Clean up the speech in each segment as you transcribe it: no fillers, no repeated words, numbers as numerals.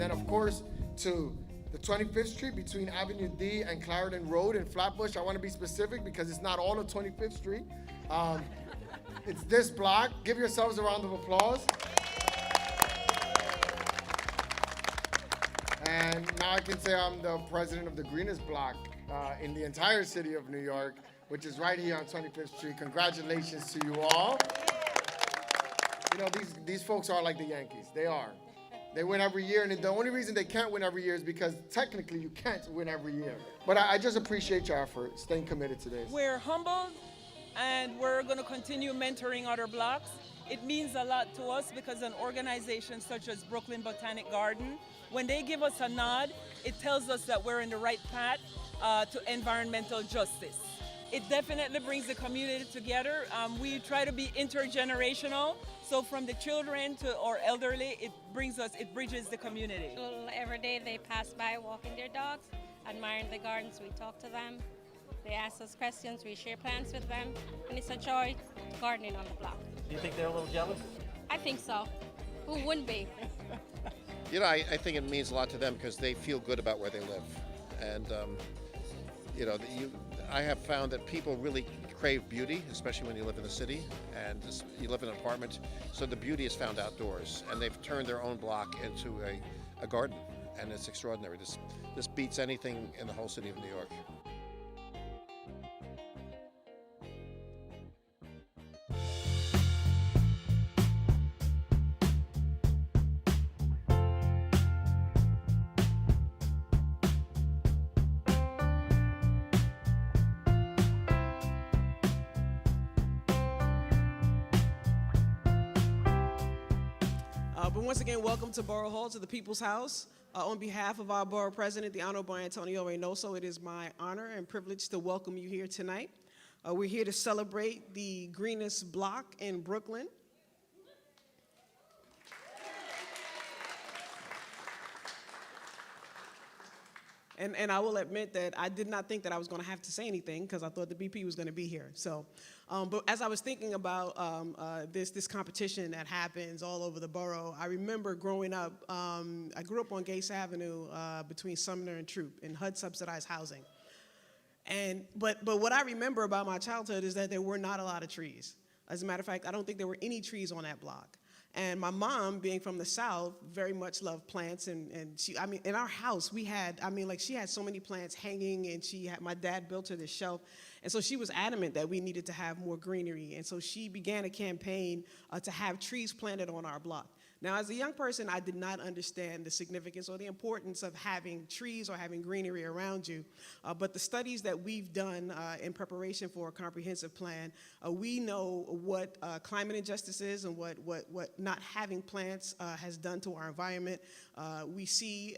And then, of course, to the 25th Street between Avenue D and Clarendon Road in Flatbush. I want to be specific because it's not all of 25th Street. It's this block. Give yourselves a round of applause. And now I can say I'm the president of the Greenest Block in the entire city of New York, which is right here on 25th Street. Congratulations to you all. You know, these folks are like the Yankees. They are. They win every year, and the only reason they can't win every year is because technically you can't win every year. But I just appreciate your effort, staying committed to this. We're humbled, and we're going to continue mentoring other blocks. It means a lot to us because an organization such as Brooklyn Botanic Garden, when they give us a nod, it tells us that we're in the right path to environmental justice. It definitely brings the community together. We try to be intergenerational. So from the children to our elderly, it bridges the community. Well, every day they pass by walking their dogs, admiring the gardens. We talk to them. They ask us questions. We share plants with them. And it's a joy gardening on the block. Do you think they're a little jealous? I think so. Who wouldn't be? You know, I think it means a lot to them because they feel good about where they live. And, you know, I have found that people really crave beauty, especially when you live in the city and you live in an apartment. So the beauty is found outdoors, and they've turned their own block into a garden, and it's extraordinary. This beats anything in the whole city of New York. But once again, welcome to Borough Hall, to the People's House. On behalf of our Borough President, the Honorable Antonio Reynoso, it is my honor and privilege to welcome you here tonight. We're here to celebrate the Greenest Block in Brooklyn. And I will admit that I did not think that I was going to have to say anything because I thought the BP was going to be here. So, but as I was thinking about this competition that happens all over the borough, I remember growing up. I grew up on Gates Avenue between Sumner and Troop in HUD-subsidized housing. But what I remember about my childhood is that there were not a lot of trees. As a matter of fact, I don't think there were any trees on that block. And my mom, being from the South, very much loved plants, and she, I mean, in our house, we had, I mean, like, she had so many plants hanging, and my dad built her this shelf, and so she was adamant that we needed to have more greenery, and so she began a campaign to have trees planted on our block. Now, as a young person, I did not understand the significance or the importance of having trees or having greenery around you, but the studies that we've done in preparation for a comprehensive plan, we know what climate injustice is and what not having plants has done to our environment. We see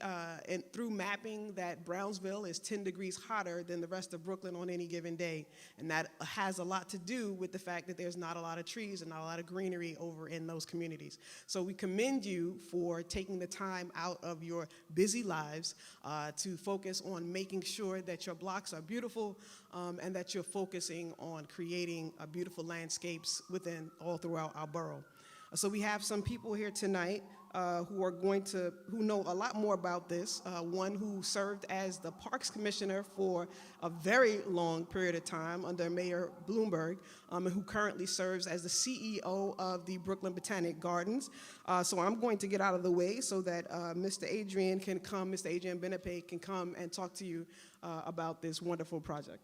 through mapping that Brownsville is 10 degrees hotter than the rest of Brooklyn on any given day, and that has a lot to do with the fact that there's not a lot of trees and not a lot of greenery over in those communities. So we commend you for taking the time out of your busy lives to focus on making sure that your blocks are beautiful and that you're focusing on creating beautiful landscapes all throughout our borough. So we have some people here tonight who know a lot more about this. One who served as the Parks Commissioner for a very long period of time under Mayor Bloomberg, and who currently serves as the CEO of the Brooklyn Botanic Gardens. So I'm going to get out of the way so that Mr. Adrian Benepe can come and talk to you about this wonderful project.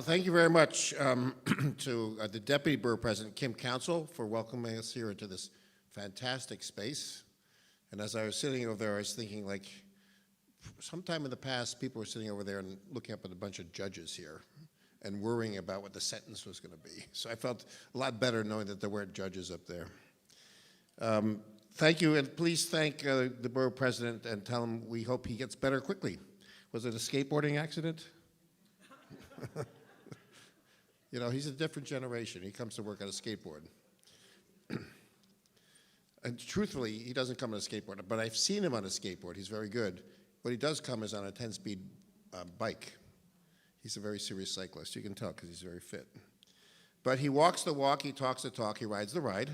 Thank you very much to the Deputy Borough President, Kim Council, for welcoming us here into this fantastic space. And as I was sitting over there, I was thinking, like, sometime in the past, people were sitting over there and looking up at a bunch of judges here and worrying about what the sentence was going to be. So I felt a lot better knowing that there weren't judges up there. Thank you, and please thank the Borough President and tell him we hope he gets better quickly. Was it a skateboarding accident? You know, he's a different generation. He comes to work on a skateboard. And truthfully, he doesn't come on a skateboard, but I've seen him on a skateboard. He's very good. What he does come is on a 10-speed bike. He's a very serious cyclist. You can tell because he's very fit. But he walks the walk, he talks the talk, he rides the ride,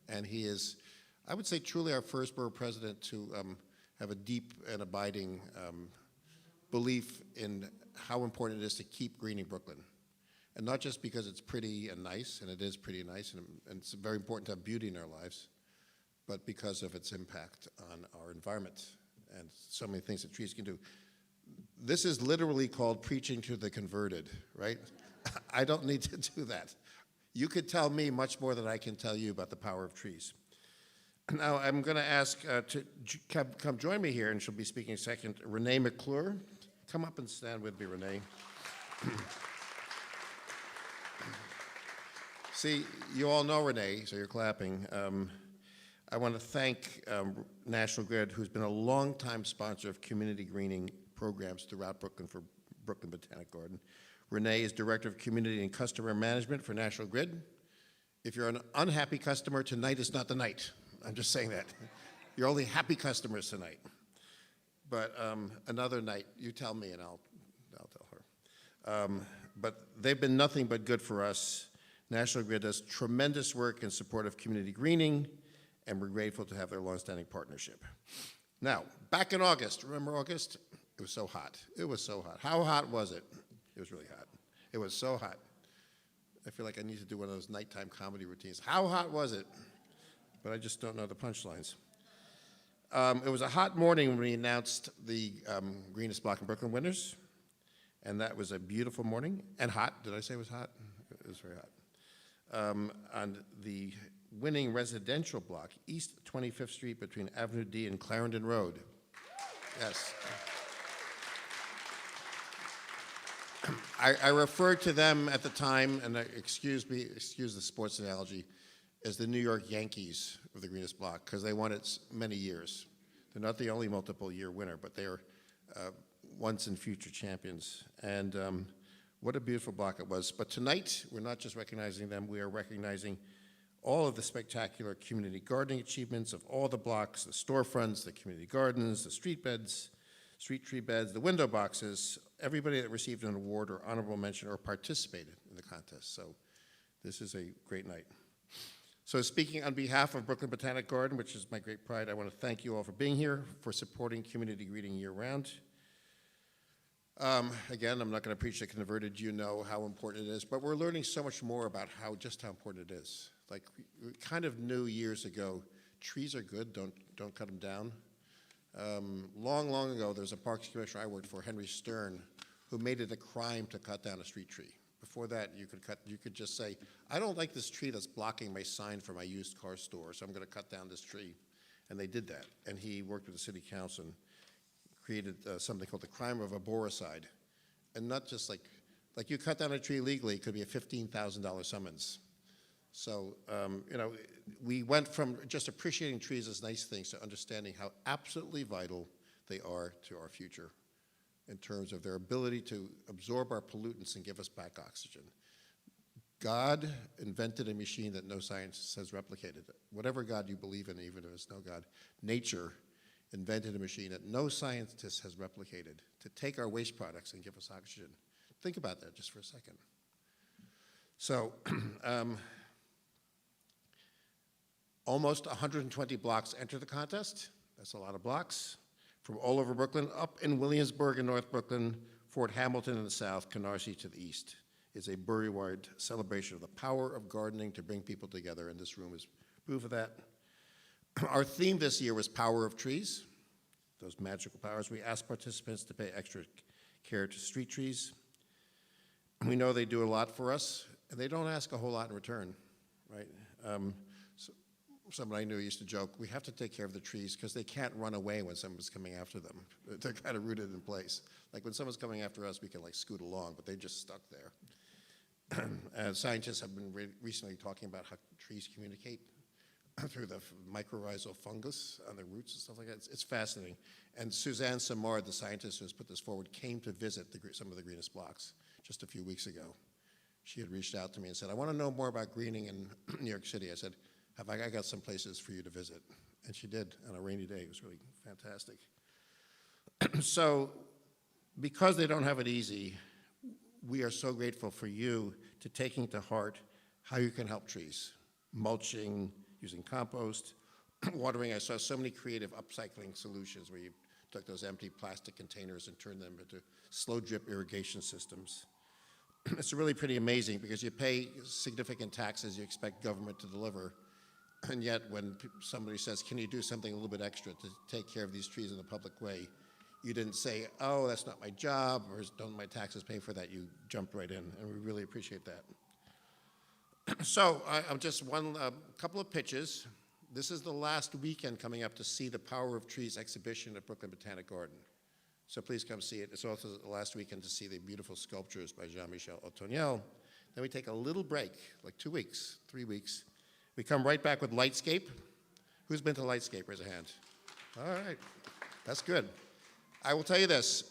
and he is, I would say, truly our first borough president to have a deep and abiding belief in how important it is to keep greening Brooklyn. And not just because it's pretty and nice, and it is pretty and nice, and it's very important to have beauty in our lives, but because of its impact on our environment and so many things that trees can do. This is literally called preaching to the converted, right? I don't need to do that. You could tell me much more than I can tell you about the power of trees. Now, I'm going to ask to come join me here, and she'll be speaking second, Renee McClure. Come up and stand with me, Renee. See, you all know Renee, so you're clapping. I want to thank National Grid, who's been a long-time sponsor of community greening programs throughout Brooklyn for Brooklyn Botanic Garden. Renee is Director of Community and Customer Management for National Grid. If you're an unhappy customer, tonight is not the night. I'm just saying that. You're only happy customers tonight. But another night, you tell me and I'll tell her. But they've been nothing but good for us. National Grid does tremendous work in support of community greening, and we're grateful to have their longstanding partnership. Now, back in August, remember August? It was so hot. It was so hot. How hot was it? It was really hot. It was so hot. I feel like I need to do one of those nighttime comedy routines. How hot was it? But I just don't know the punchlines. It was a hot morning when we announced the Greenest Block in Brooklyn winners, and that was a beautiful morning, and hot. Did I say it was hot? It was very hot. On the winning residential block, East 25th Street between Avenue D and Clarendon Road. Yes. I referred to them at the time, and excuse the sports analogy, as the New York Yankees of the Greenest Block, because they won it many years. They're not the only multiple-year winner, but they are once and future champions. And what a beautiful block it was. But tonight, we're not just recognizing them, we are recognizing all of the spectacular community gardening achievements of all the blocks, the storefronts, the community gardens, the street tree beds, the window boxes, everybody that received an award or honorable mention or participated in the contest. So this is a great night. So speaking on behalf of Brooklyn Botanic Garden, which is my great pride, I want to thank you all for being here, for supporting community greening year-round. Again, I'm not going to preach to converted. You know how important it is, but we're learning so much more about just how important it is. Like, we kind of knew years ago, trees are good, don't cut them down. Long ago, there was a parks commissioner I worked for, Henry Stern, who made it a crime to cut down a street tree. Before that, you could just say, I don't like this tree that's blocking my sign for my used car store, so I'm going to cut down this tree. And they did that. And he worked with the city council and created something called the crime of arboricide. And not just like you cut down a tree legally, it could be a $15,000 summons. So, we went from just appreciating trees as nice things to understanding how absolutely vital they are to our future in terms of their ability to absorb our pollutants and give us back oxygen. God invented a machine that no scientist has replicated. Whatever God you believe in, even if there's no God, nature invented a machine that no scientist has replicated to take our waste products and give us oxygen. Think about that just for a second. So, almost 120 blocks enter the contest. That's a lot of blocks. From all over Brooklyn, up in Williamsburg in North Brooklyn, Fort Hamilton in the south, Canarsie to the east. It's a borough-wide celebration of the power of gardening to bring people together, and this room is proof of that. Our theme this year was Power of Trees, those magical powers. We asked participants to pay extra care to street trees. We know they do a lot for us, and they don't ask a whole lot in return, right? Someone I knew used to joke, we have to take care of the trees because they can't run away when someone's coming after them. They're kind of rooted in place. Like when someone's coming after us, we can like scoot along, but they're just stuck there. Scientists have been recently talking about how trees communicate through the mycorrhizal fungus on their roots and stuff like that. It's fascinating. And Suzanne Samard, the scientist who has put this forward, came to visit some of the Greenest Blocks just a few weeks ago. She had reached out to me and said, I want to know more about greening in New York City. I said, I got some places for you to visit. And she did on a rainy day. It was really fantastic. So because they don't have it easy, we are so grateful for you to taking to heart how you can help trees. Mulching, using compost, watering. I saw so many creative upcycling solutions where you took those empty plastic containers and turned them into slow drip irrigation systems. It's really pretty amazing because you pay significant taxes, you expect government to deliver, and yet when somebody says, can you do something a little bit extra to take care of these trees in a public way, you didn't say, oh, that's not my job, or don't my taxes pay for that? You jumped right in, and we really appreciate that. So, I'm just couple of pitches. This is the last weekend coming up to see the Power of Trees exhibition at Brooklyn Botanic Garden. So please come see it. It's also the last weekend to see the beautiful sculptures by Jean-Michel Otoniel. Then we take a little break, like 2 weeks, 3 weeks. We come right back with Lightscape. Who's been to Lightscape? Raise a hand. All right, that's good. I will tell you this,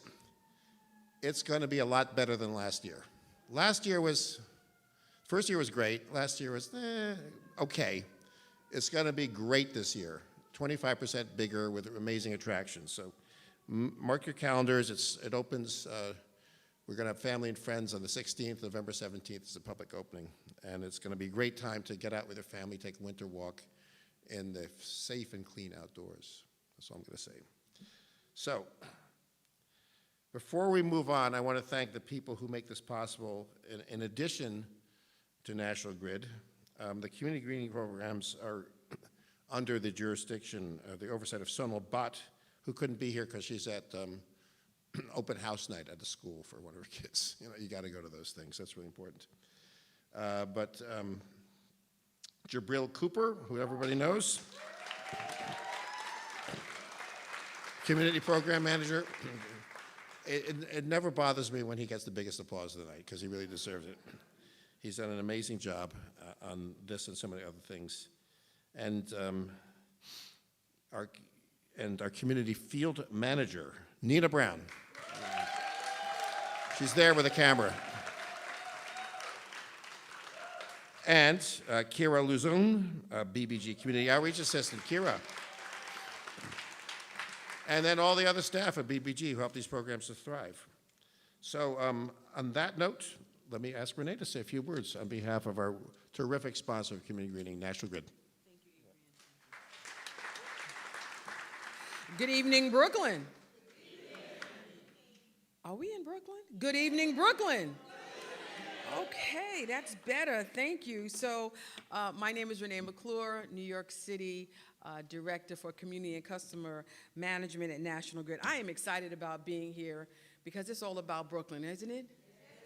it's going to be a lot better than last year. First year was great. Last year was okay. It's going to be great this year, 25% bigger with amazing attractions. So mark your calendars. It opens, we're going to have family and friends on the 16th, November 17th is the public opening. And it's going to be a great time to get out with your family, take a winter walk in the safe and clean outdoors. That's all I'm going to say. So, before we move on, I want to thank the people who make this possible. In addition to National Grid, the community greening programs are under the jurisdiction, the oversight of Sonal Bhatt, who couldn't be here because she's at open house night at the school for one of her kids. You know, you got to go to those things. That's really important. But Jabril Cooper, who everybody knows, community program manager. It never bothers me when he gets the biggest applause of the night because he really deserves it. He's done an amazing job on this and so many other things. And our community field manager, Nina Brown. She's there with a camera. And Kira Luzon, BBG Community Outreach Assistant. Kira. And then all the other staff at BBG who help these programs to thrive. So on that note, let me ask Renee to say a few words on behalf of our terrific sponsor of Community Greening, National Grid. Good evening, Brooklyn. Are we in Brooklyn? Good evening, Brooklyn. Okay, that's better. Thank you. So my name is Renee McClure, New York City Director for Community and Customer Management at National Grid. I am excited about being here because it's all about Brooklyn, isn't it?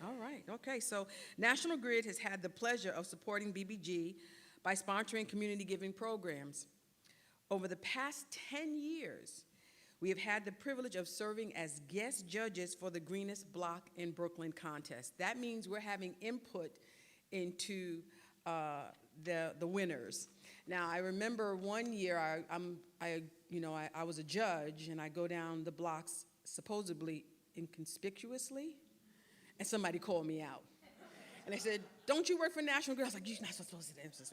All right, okay. So National Grid has had the pleasure of supporting BBG by sponsoring community giving programs. Over the past 10 years, we have had the privilege of serving as guest judges for the Greenest Block in Brooklyn contest. That means we're having input into the winners. Now, I remember one year I was a judge and I go down the blocks supposedly inconspicuously, and somebody called me out. And they said, "Don't you work for National Grid?" I was like, "You're not supposed to do this."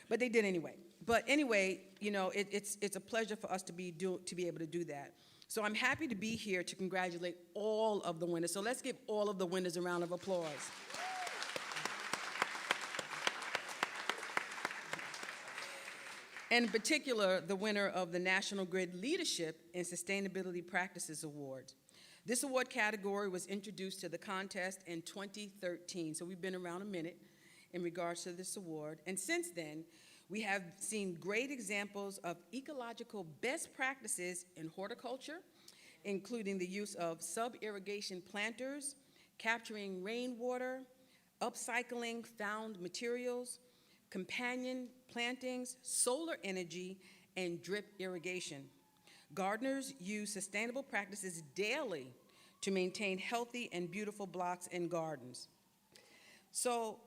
But they did anyway. But anyway, you know, it's a pleasure for us to be able to do that. So I'm happy to be here to congratulate all of the winners. So let's give all of the winners a round of applause. And in particular, the winner of the National Grid Leadership and Sustainability Practices Award. This award category was introduced to the contest in 2013, so we've been around a minute in regards to this award. And since then, we have seen great examples of ecological best practices in horticulture, including the use of sub-irrigation planters, capturing rainwater, upcycling found materials, companion plantings, solar energy, and drip irrigation. Gardeners use sustainable practices daily to maintain healthy and beautiful blocks and gardens. So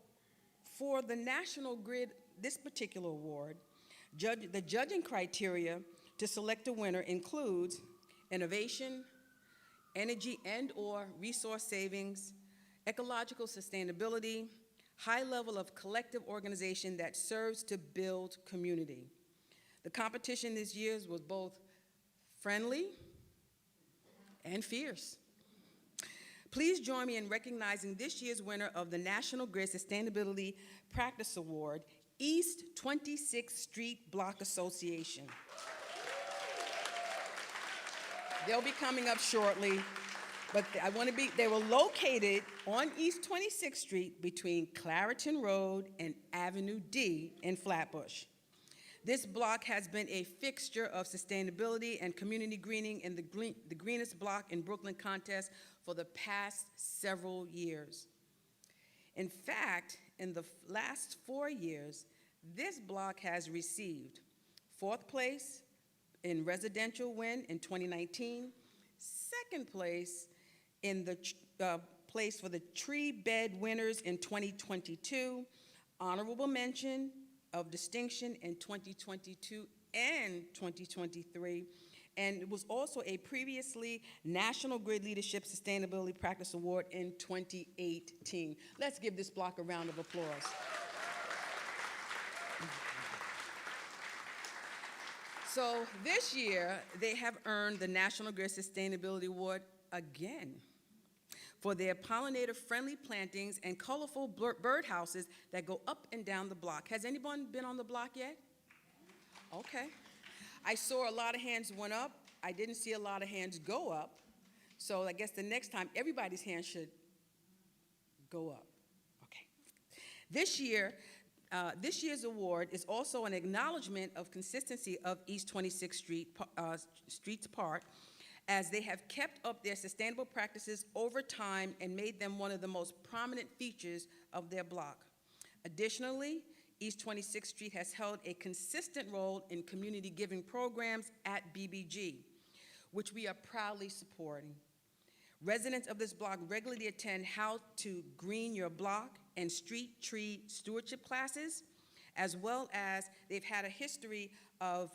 for the National Grid, this particular award, the judging criteria to select a winner includes innovation, energy and/or resource savings, ecological sustainability, high level of collective organization that serves to build community. The competition this year was both friendly and fierce. Please join me in recognizing this year's winner of the National Grid Sustainability Practice Award, East 26th Street Block Association. They'll be coming up shortly, but they were located on East 26th Street between Clariton Road and Avenue D in Flatbush. This block has been a fixture of sustainability and community greening in the Greenest Block in Brooklyn contest for the past several years. In fact, in the last 4 years, this block has received 4th place in residential win in 2019, 2nd place in the place for the tree bed winners in 2022, honorable mention of distinction in 2022 and 2023, and it was also a previously National Grid Leadership Sustainability Practice Award in 2018. Let's give this block a round of applause. So this year, they have earned the National Grid Sustainability Award again for their pollinator-friendly plantings and colorful birdhouses that go up and down the block. Has anyone been on the block yet? Okay. I saw a lot of hands went up. I didn't see a lot of hands go up. So I guess the next time, everybody's hand should go up. Okay. This year's award is also an acknowledgement of consistency of East 26th Street's part, as they have kept up their sustainable practices over time and made them one of the most prominent features of their block. Additionally, East 26th Street has held a consistent role in community giving programs at BBG, which we are proudly supporting. Residents of this block regularly attend How to Green Your Block and street tree stewardship classes, as well as they've had a history of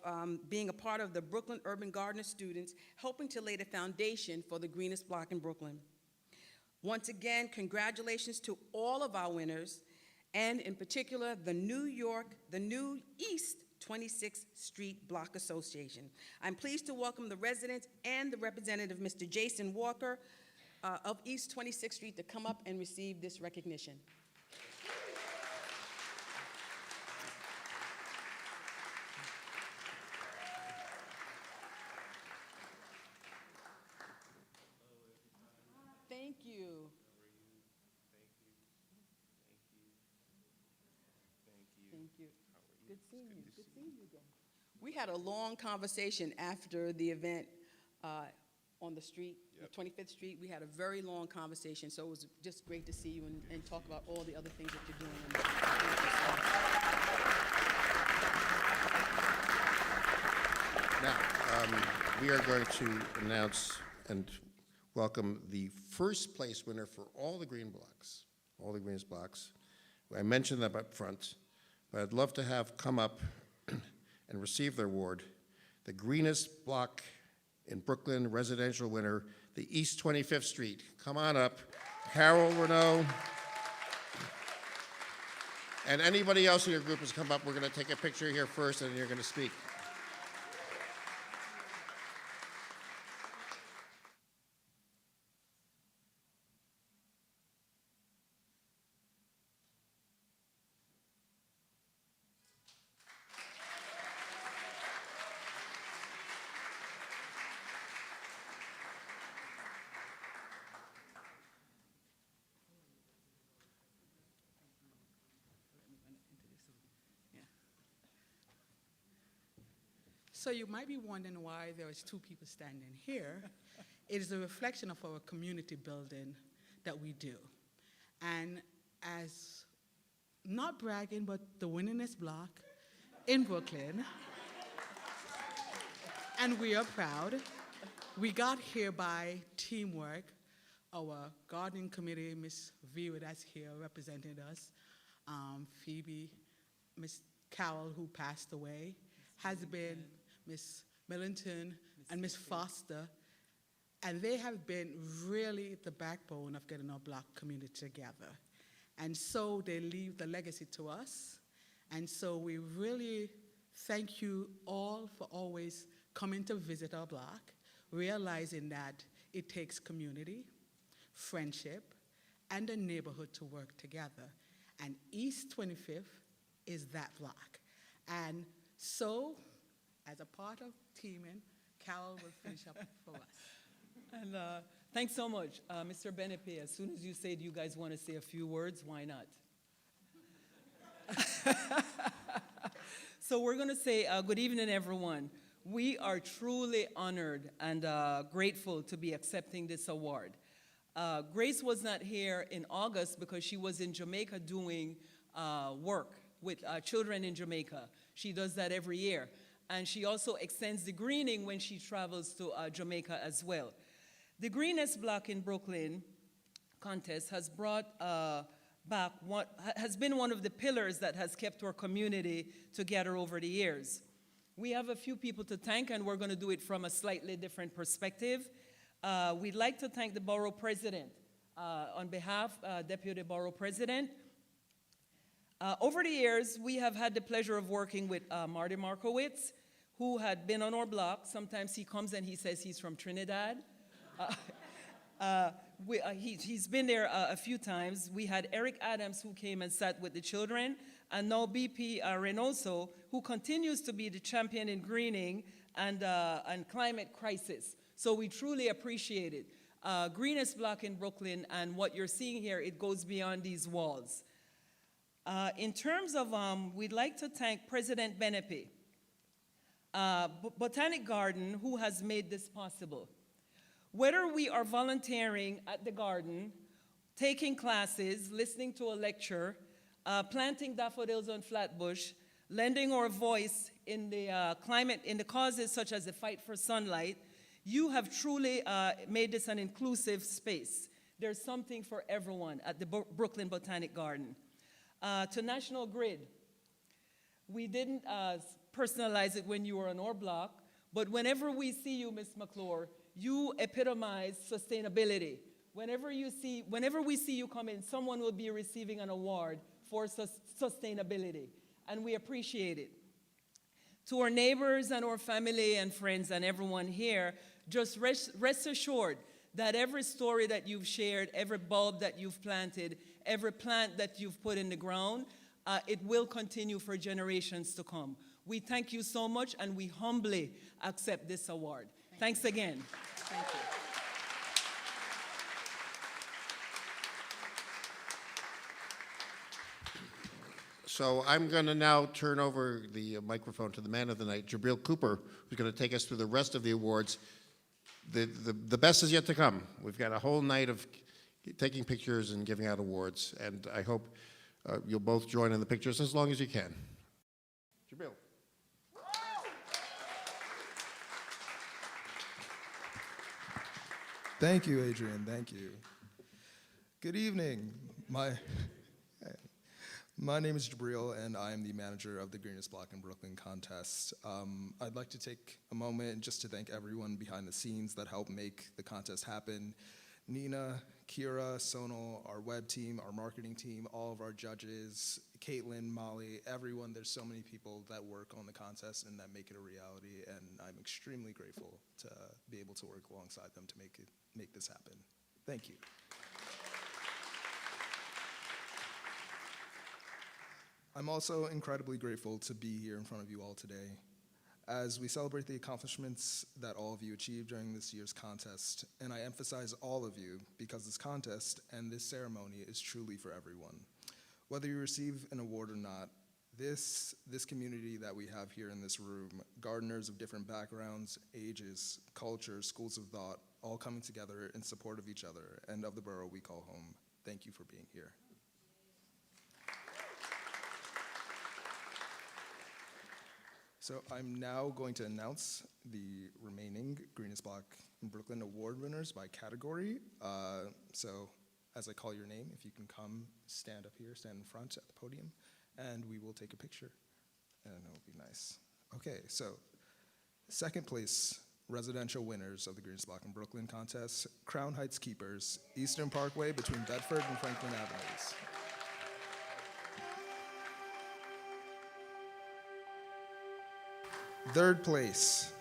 being a part of the Brooklyn Urban Gardener students, helping to lay the foundation for the Greenest Block in Brooklyn. Once again, congratulations to all of our winners, and in particular, the new East 26th Street Block Association. I'm pleased to welcome the residents and the representative, Mr. Jason Walker, of East 26th Street, to come up and receive this recognition. Thank you. Thank you. Good seeing you. Good seeing you again. We had a long conversation after the event on the street, 25th Street. We had a very long conversation, so it was just great to see you and talk about all the other things that you're doing. Now, we are going to announce and welcome the first place winner for all the green blocks, all the Greenest blocks. I mentioned them up front, but I'd love to have come up and receive their award, the Greenest Block in Brooklyn residential winner, the East 25th Street. Come on up, Carol Renaud. And anybody else in your group has come up. We're going to take a picture here first, and then you're going to speak. So you might be wondering why there is 2 people standing here. It is a reflection of our community building that we do. And as, not bragging, but the winningest block in Brooklyn, and we are proud, we got here by teamwork. Our gardening committee, Ms. Vera, that's here representing us, Phoebe, Ms. Carol, who passed away, has been Ms. Millington and Ms. Foster, and they have been really the backbone of getting our Black community together. And so they leave the legacy to us, and so we really thank you all for always coming to visit our block, realizing that it takes community friendship, and a neighborhood to work together. And East 25th is that block. And so, as a part of teaming, Carol will finish up for us. And thanks so much. Mr. Benepe, as soon as you said you guys want to say a few words, why not? So we're going to say good evening, everyone. We are truly honored and grateful to be accepting this award. Grace was not here in August because she was in Jamaica doing work with children in Jamaica. She does that every year. And she also extends the greening when she travels to Jamaica as well. The Greenest Block in Brooklyn contest has brought has been one of the pillars that has kept our community together over the years. We have a few people to thank, and we're going to do it from a slightly different perspective. We'd like to thank the Borough President. On behalf, Deputy Borough President. Over the years, we have had the pleasure of working with Marty Markowitz, who had been on our block. Sometimes he comes and he says he's from Trinidad. He's been there a few times. We had Eric Adams, who came and sat with the children, and now BP Reynoso, who continues to be the champion in greening and climate crisis. So we truly appreciate it. Greenest Block in Brooklyn, and what you're seeing here, it goes beyond these walls. In terms of, we'd like to thank President Benepe, Botanic Garden, who has made this possible. Whether we are volunteering at the garden, taking classes, listening to a lecture, planting daffodils on Flatbush, lending our voice in the climate, in the causes such as the fight for sunlight, you have truly made this an inclusive space. There's something for everyone at the Brooklyn Botanic Garden. To National Grid, we didn't personalize it when you were on our block, but whenever we see you, Ms. McClure, you epitomize sustainability. Whenever we see you come in, someone will be receiving an award for sustainability, and we appreciate it. To our neighbors and our family and friends and everyone here, just rest assured that every story that you've shared, every bulb that you've planted, every plant that you've put in the ground, it will continue for generations to come. We thank you so much, and we humbly accept this award. Thanks again. Thank you. So I'm going to now turn over the microphone to the man of the night, Jabril Cooper, who's going to take us through the rest of the awards. The best is yet to come. We've got a whole night of taking pictures and giving out awards, and I hope you'll both join in the pictures as long as you can. Jabril. Thank you, Adrian. Thank you. Good evening. My name is Jabril, and I am the manager of the Greenest Block in Brooklyn contest. I'd like to take a moment just to thank everyone behind the scenes that helped make the contest happen. Nina, Kira, Sonal, our web team, our marketing team, all of our judges, Caitlin, Molly, everyone. There's so many people that work on the contest and that make it a reality, and I'm extremely grateful to be able to work alongside them to make this happen. Thank you. I'm also incredibly grateful to be here in front of you all today as we celebrate the accomplishments that all of you achieved during this year's contest. And I emphasize all of you because this contest and this ceremony is truly for everyone. Whether you receive an award or not, this community that we have here in this room, gardeners of different backgrounds, ages, cultures, schools of thought, all coming together in support of each other and of the borough we call home. Thank you for being here. So I'm now going to announce the remaining Greenest Block in Brooklyn award winners by category. So as I call your name, if you can come stand up here, stand in front at the podium, and we will take a picture, and it'll be nice. Okay, so second place residential winners of the Greenest Block in Brooklyn contest, Crown Heights Keepers, Eastern Parkway between Bedford and Franklin Avenues. Third place,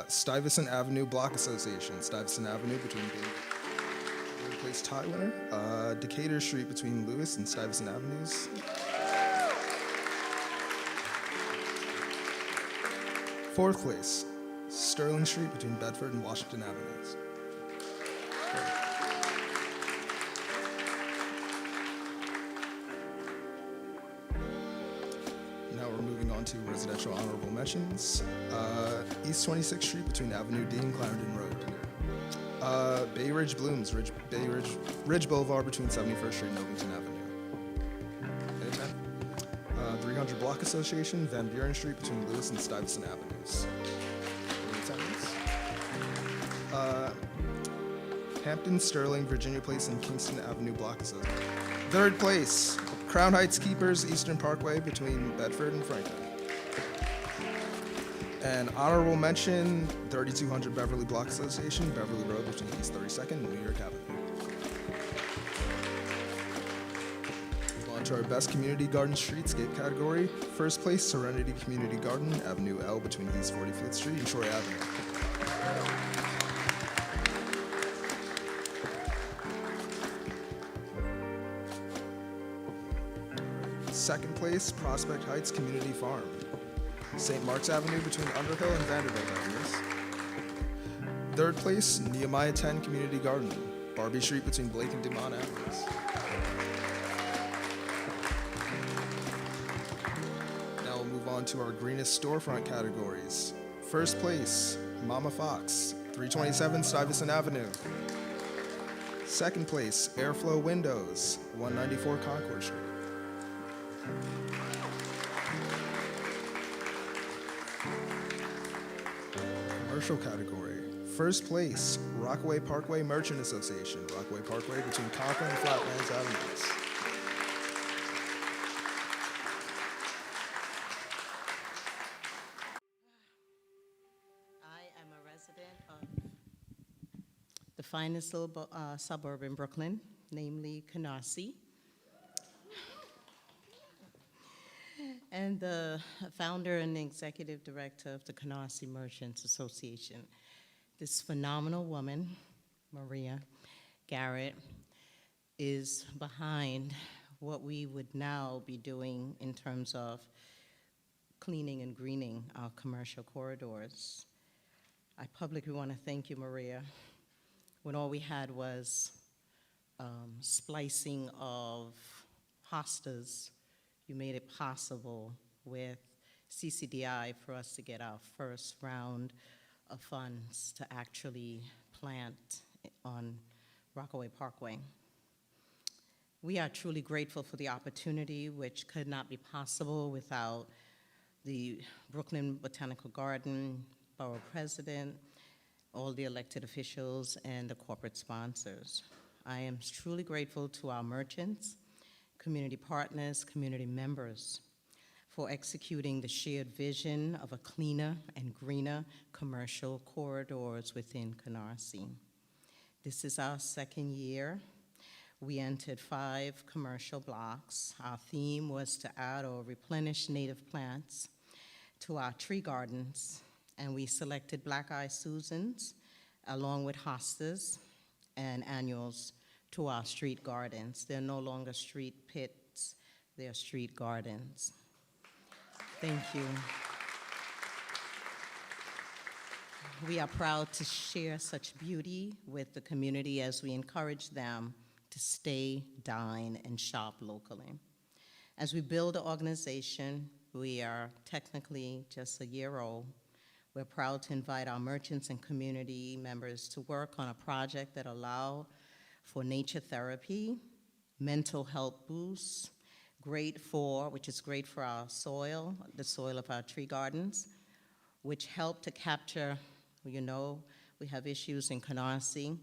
Stuyvesant Avenue Block Association, Stuyvesant Avenue between place tie winner, Decatur Street between Lewis and Stuyvesant Avenues. Fourth place, Sterling Street between Bedford and Washington Avenues. Now we're moving on to residential honorable mentions. East 26th Street between Avenue D and Clarendon Road. Bay Ridge Blooms, Ridge Boulevard between 71st Street and Ovington Avenue. Amen. 300 Block Association, Van Buren Street between Lewis and Stuyvesant Avenues. Any attendance? Hampton, Sterling, Virginia Place, and Kingston Avenue Block Association. Third place, Crown Heights Keepers, Eastern Parkway between Bedford and Franklin. And honorable mention, 3200 Beverly Block Association, Beverly Road between East 32nd and New York Avenue. Move on to our best community garden streetscape category. First place, Serenity Community Garden, Avenue L between East 45th Street and Troy Avenue. Second place, Prospect Heights Community Farm, St. Mark's Avenue between Underhill and Vanderbilt Avenues. Third place, Nehemiah 10 Community Garden, Barbie Street between Blake and Dumont Avenues. Now we'll move on to our greenest storefront categories. First place, Mama Fox, 327 Stuyvesant Avenue. Second place, Airflow Windows, 194 Concord Street. Commercial category. First place, Rockaway Parkway Merchant Association, Rockaway Parkway between Conklin and Flatlands Avenues. I am a resident of the finest little suburb in Brooklyn, namely Canarsie, and the founder and executive director of the Canarsie Merchants Association. This phenomenal woman, Maria Garrett, is behind what we would now be doing in terms of cleaning and greening our commercial corridors. I publicly want to thank you, Maria. When all we had was splicing of hostas, you made it possible with CCDI for us to get our first round of funds to actually plant on Rockaway Parkway. We are truly grateful for the opportunity, which could not be possible without the Brooklyn Botanical Garden, Borough President, all the elected officials, and the corporate sponsors. I am truly grateful to our merchants, community partners, community members for executing the shared vision of a cleaner and greener commercial corridors within Canarsie. This is our second year. We entered 5 commercial blocks. Our theme was to add or replenish native plants to our tree gardens, and we selected Black-Eyed Susans along with hostas and annuals to our street gardens. They're no longer street pits, they're street gardens. Thank you. We are proud to share such beauty with the community as we encourage them to stay, dine, and shop locally. As we build the organization, we are technically just a year old. We're proud to invite our merchants and community members to work on a project that allow for nature therapy, mental health boosts, which is great for our soil, the soil of our tree gardens, which help to capture, you know, we have issues in Canarsie,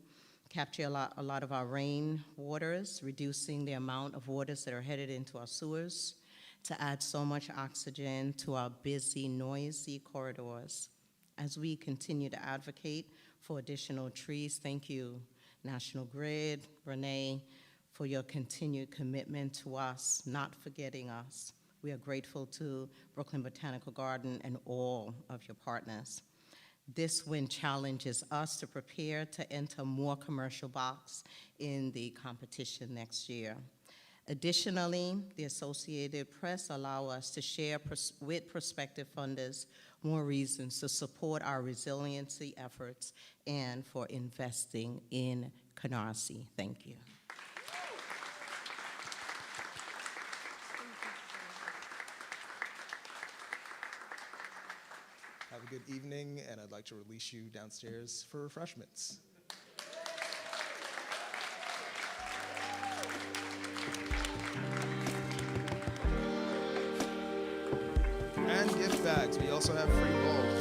capture a lot of our rain waters, reducing the amount of waters that are headed into our sewers to add so much oxygen to our busy, noisy corridors. As we continue to advocate for additional trees, thank you, National Grid, Renee, for your continued commitment to us, not forgetting us. We are grateful to Brooklyn Botanical Garden and all of your partners. This win challenges us to prepare to enter more commercial blocks in the competition next year. Additionally, the Associated Press allow us to share with prospective funders more reasons to support our resiliency efforts and for investing in Canarsie. Thank you. Have a good evening, and I'd like to release you downstairs for refreshments. And gift bags. We also have free balls.